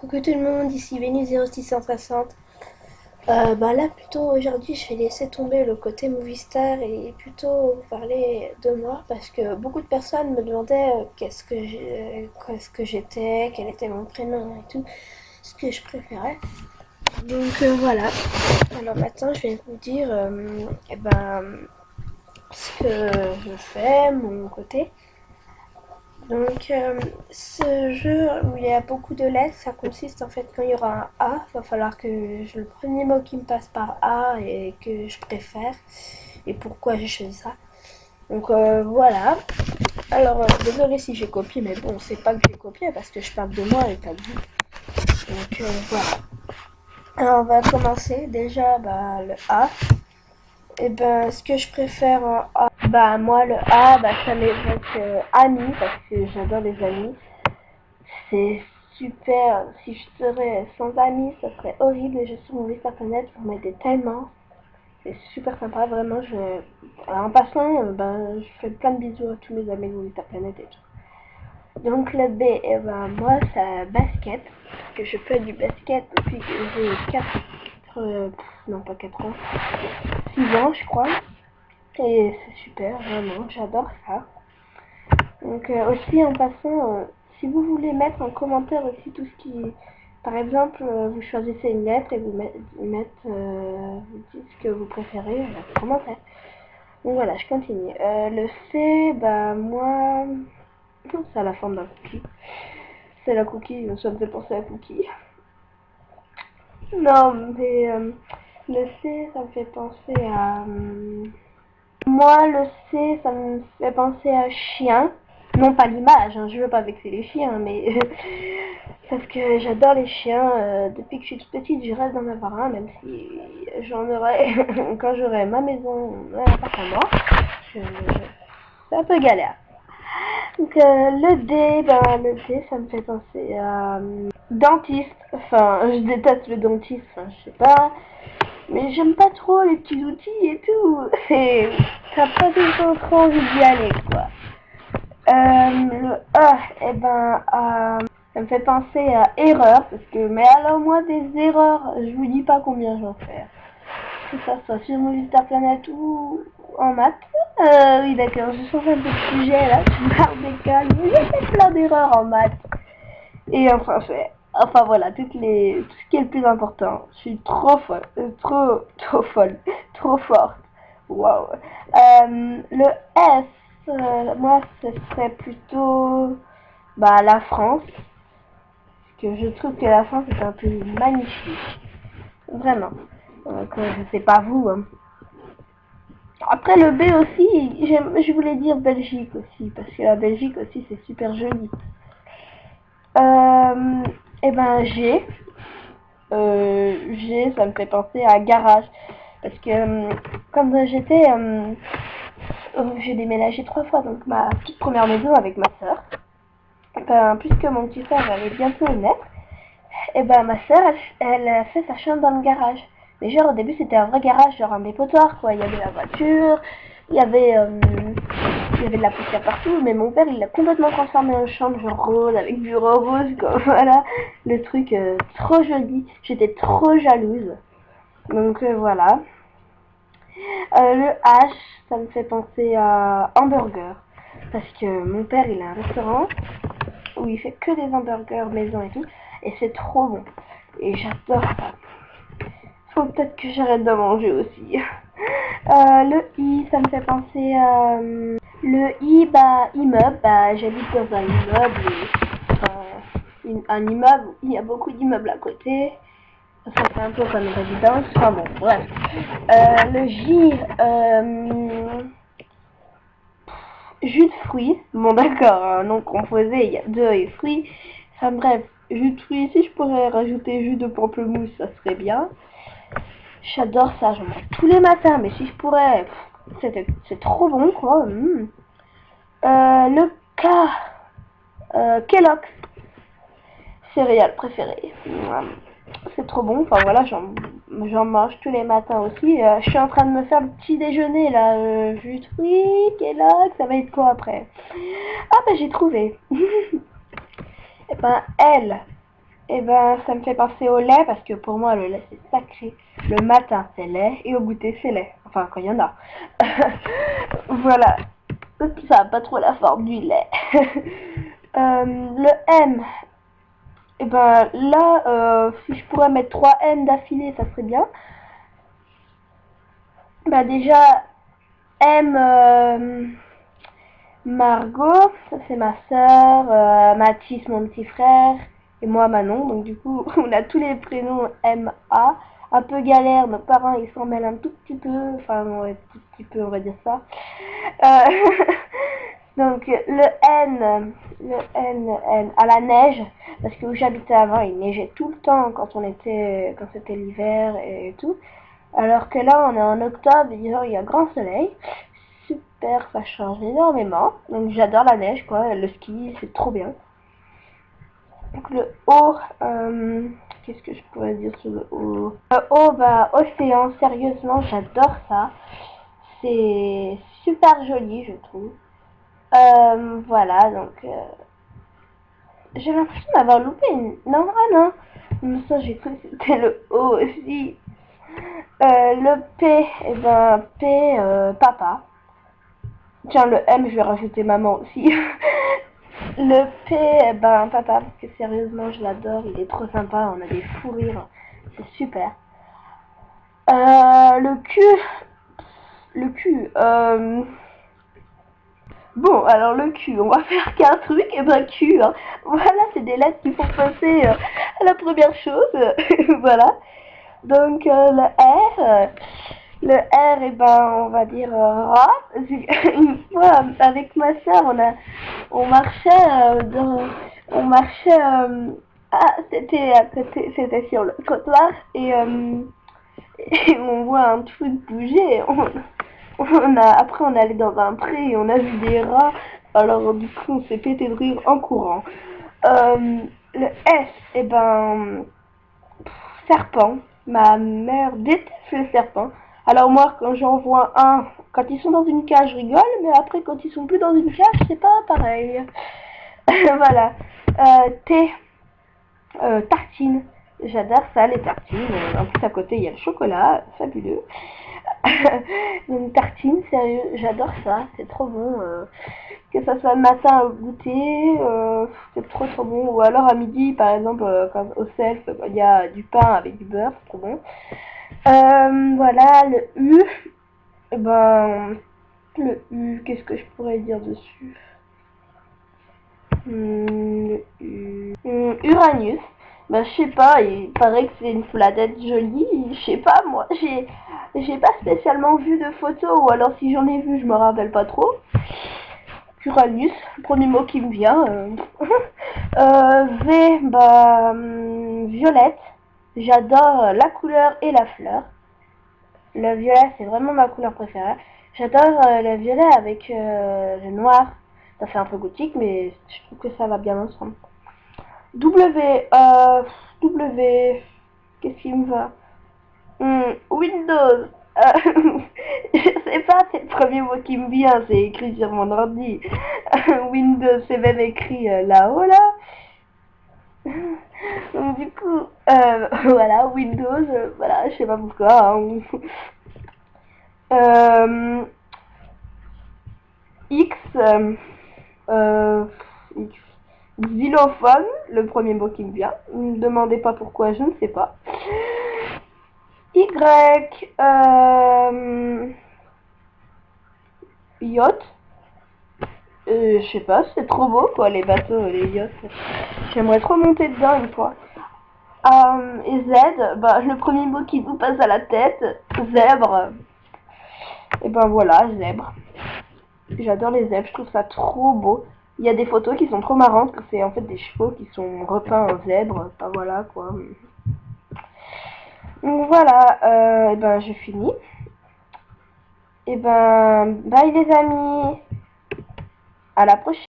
Coucou tout le monde, ici Vénus 0660. Là plutôt aujourd'hui je vais laisser tomber le côté movie star et plutôt vous parler de moi parce que beaucoup de personnes me demandaient qu'est-ce que j'étais, quel était mon prénom et tout, ce que je préférais. Voilà. Alors maintenant je vais vous dire ce que je fais, mon côté. Ce jeu où il y a beaucoup de lettres, ça consiste en fait quand il y aura un A, il va falloir que le premier mot qui me passe par A et que je préfère et pourquoi j'ai choisi ça. Voilà. Désolé si j'ai copié, mais bon, c'est pas que j'ai copié parce que je parle de moi et pas de vous. Voilà. Alors on va commencer déjà le A. Ce que je préfère en A, moi le A, ça m'évoque amis parce que j'adore les amis. C'est super. Si je serais sans amis, ça serait horrible. Les jeux sur mon liste internet, vous m'aidez tellement. C'est super sympa, vraiment. En passant, je fais plein de bisous à tous mes amis de mon liste internet et tout. Donc le B, moi, c'est basket. Parce que je fais du basket depuis que j'ai 4, non pas 4 ans, 6 ans, je crois. Et c'est super, vraiment, j'adore ça. Aussi en passant, si vous voulez mettre en commentaire aussi tout ce qui... Par exemple, vous choisissez une lettre et vous vous dites ce que vous préférez, commentaire. Donc voilà, je continue. Le C, moi, c'est à la forme d'un cookie. C'est la cookie, ça me fait penser à la cookie. Non, mais le C, ça me fait penser à... moi, le C, ça me fait penser à chien. Non, pas l'image, hein, je veux pas vexer les chiens, mais parce que j'adore les chiens. Depuis que je suis toute petite, je rêve d'en avoir un, même si j'en aurai quand j'aurai ma maison, mon appartement. Je... C'est un peu galère. Le D, ça me fait penser à dentiste. Enfin, je déteste le dentiste, enfin, je sais pas. Mais j'aime pas trop les petits outils et tout. T'as pas tout le temps trop envie d'y aller, quoi. Le E, ça me fait penser à erreur, parce que, mais alors moi, des erreurs, je vous dis pas combien j'en fais. Que ça soit sur mon planète ou en maths. Oui, d'accord, je change un peu de sujet, là, je parle des calmes, mais j'ai fait plein d'erreurs en maths. Et en français. Enfin voilà, tout ce qui est le plus important. Je suis trop folle, trop folle, trop forte. Waouh. Le S, moi, ce serait plutôt la France. Parce que je trouve que la France est un pays magnifique. Vraiment. Je sais pas vous. Hein. Après le B aussi, je voulais dire Belgique aussi. Parce que la Belgique aussi, c'est super joli. G. G, ça me fait penser à garage. Parce que quand j'ai déménagé 3 fois, donc ma toute première maison avec ma soeur. Puisque mon petit frère allait bientôt naître, ma soeur, elle a fait sa chambre dans le garage. Mais genre au début c'était un vrai garage, genre un dépotoir quoi. Il y avait la voiture, il y avait de la poussière partout, mais mon père il l'a complètement transformé en chambre genre rose, avec bureau rose quoi. Voilà, le truc trop joli. J'étais trop jalouse. Voilà. Le H, ça me fait penser à hamburger. Parce que mon père il a un restaurant où il fait que des hamburgers maison et tout. Et c'est trop bon. Et j'adore ça. Faut peut-être que j'arrête de manger aussi. Le I, ça me fait penser à... le I, immeuble. J'habite dans un immeuble. Un immeuble, il y a beaucoup d'immeubles à côté. Ça fait un peu comme une résidence. Enfin bon, bref. Le J, jus de fruits. Bon d'accord, un nom composé, il y a deux et fruits. Enfin bref, jus de fruits, si je pourrais rajouter jus de pamplemousse, ça serait bien. J'adore ça, j'en mange tous les matins, mais si je pourrais, c'est trop bon quoi. Le K, Kellogg's, céréales préférées. C'est trop bon, enfin voilà, j'en mange tous les matins aussi. Je suis en train de me faire le petit déjeuner là, jus de fruits, Kellogg's, ça va être quoi après? Ah j'ai trouvé. L, Et ben ça me fait penser au lait parce que pour moi le lait c'est sacré. Le matin c'est lait et au goûter c'est lait. Enfin quand il y en a. Voilà. Ça a pas trop la forme du lait. Le M. Et ben là si je pourrais mettre 3 M d'affilée ça serait bien. Bah déjà M Margot, ça c'est ma soeur, Mathis mon petit frère et moi Manon. Donc du coup on a tous les prénoms M-A. Un peu galère, nos parents ils s'en mêlent un tout petit peu, enfin ouais, tout petit peu on va dire ça. Donc le N à la neige, parce que où j'habitais avant il neigeait tout le temps quand c'était l'hiver et tout. Alors que là on est en octobre, il y a grand soleil. Super, ça change énormément. Donc j'adore la neige quoi, le ski c'est trop bien. Donc le O, qu'est-ce que je pourrais dire sur le O? Le O, bah océan, sérieusement j'adore ça. C'est super joli je trouve. Voilà, donc j'ai l'impression d'avoir loupé une... Non, ah non, ça j'ai cru que c'était le O aussi. Le P, et ben P, papa. Tiens, le M, je vais rajouter maman aussi. Le P, eh ben papa, parce que sérieusement, je l'adore, il est trop sympa, on a des fous rires, c'est super. Le Q, bon, alors le Q, on va faire qu'un truc, et ben Q, hein. Voilà, c'est des lettres qui font passer à la première chose, voilà. Donc le R, et ben on va dire rat. Une fois avec ma soeur, on marchait ah c'était à côté, c'était sur le trottoir et on voit un truc bouger. Après on est allé dans un pré et on a vu des rats. Alors du coup on s'est pété de rire en courant. Le S, et ben serpent. Ma mère déteste les serpents. Alors moi, quand j'en vois un, quand ils sont dans une cage, je rigole, mais après, quand ils sont plus dans une cage, c'est pas pareil. Voilà. Thé, tartine. J'adore ça, les tartines. En plus, à côté, il y a le chocolat, fabuleux. Une tartine, sérieux, j'adore ça, c'est trop bon. Que ça soit le matin au goûter, c'est trop trop bon. Ou alors à midi, par exemple, quand, au self, il y a du pain avec du beurre, c'est trop bon. Voilà, le U, eh ben, le U, qu'est-ce que je pourrais dire dessus? Le U. Uranus. Ben, je sais pas, il paraît que c'est une planète jolie, je sais pas, moi, j'ai pas spécialement vu de photos, ou alors si j'en ai vu, je me rappelle pas trop. Uranus, le premier mot qui me vient. V, bah, violette. J'adore la couleur et la fleur. Le violet, c'est vraiment ma couleur préférée. J'adore le violet avec le noir. Ça fait un peu gothique, mais je trouve que ça va bien ensemble. W, W, qu'est-ce qui me va? Windows. Je sais pas, c'est le premier mot qui me vient, c'est écrit sur mon ordi. Windows, c'est même écrit là-haut là. Donc du coup, voilà, Windows, voilà, je sais pas pourquoi. Hein. X, X, xylophone, le premier mot qui me vient. Ne me demandez pas pourquoi, je ne sais pas. Y, yacht. Je sais pas, c'est trop beau quoi, les bateaux, les yachts. J'aimerais trop monter dedans une fois. Et Z, bah, le premier mot qui nous passe à la tête, zèbre. Et ben voilà, zèbre. J'adore les zèbres, je trouve ça trop beau. Il y a des photos qui sont trop marrantes, que c'est en fait des chevaux qui sont repeints en zèbre. Enfin voilà quoi. Donc voilà, et ben j'ai fini. Et ben bye les amis. À la prochaine.